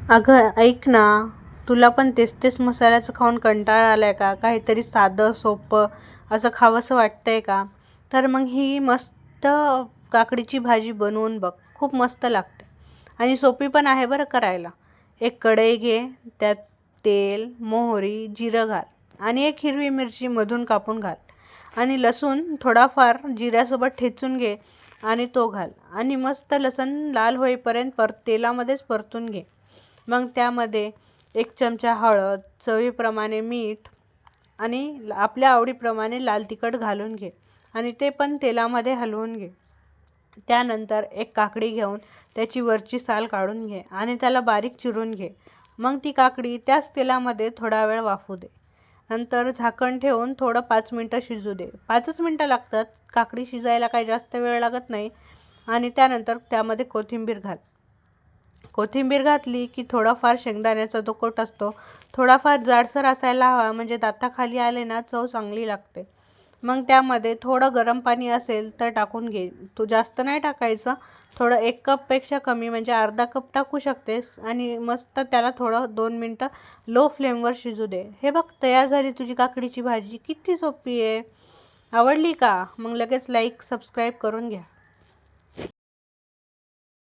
अगं ऐक ना, तुला पण तेच तेच मसाल्याचं खाऊन कंटाळा आलाय का? काहीतरी साधं सोपं असं खावंसं वाटतंय का? तर मग ही मस्त काकडीची भाजी बनवून बघ. खूप मस्त लागते आणि सोपी पण आहे बरं करायला. एक कढई घे, त्यात तेल, मोहरी, जिरं घाल आणि एक हिरवी मिरची मधून कापून घाल आणि लसूण थोडाफार जिऱ्यासोबत ठेचून घे आणि तो घाल आणि मस्त लसूण लाल होईपर्यंत तेलामध्येच परतून घे. मग त्यामध्ये 1 चमचा हळद, चवीप्रमाणे मीठ आणि आपल्या आवडीप्रमाणे लाल तिखट घालून घे आणि ते पण तेलामध्ये हलवून घे. त्यानंतर एक काकडी घेऊन त्याची वरची साल काढून घे आणि त्याला बारीक चिरून घे. मग ती काकडी त्याच तेलामध्ये थोडा वेळ वाफू दे. नंतर झाकण ठेवून थोडं 5 मिनटं शिजू दे. 5च मिनटं लागतात. काकडी शिजायला काही जास्त वेळ लागत नाही. आणि त्यानंतर त्यामध्ये कोथिंबीर घाल. कोथिंबीर घातली की थोडाफार शेंगदाण्याचा जो कूट असतो थोडाफार जाडसर असायला हवा, म्हणजे दाताखाली आले ना चव चांगली लागते. मग त्यामध्ये थोडं गरम पाणी असेल तर टाकून घे. तू जास्त नाही टाकायचं, थोडं 1 कपपेक्षा कमी म्हणजे अर्धा कप टाकू शकतेस आणि मस्त त्याला थोडं 2 मिनटं लो फ्लेमवर शिजू दे. हे बघ तयार झाली तुझी काकडीची भाजी. किती सोपी आहे. आवडली का? मग लगेच लाईक सबस्क्राईब करून घ्या.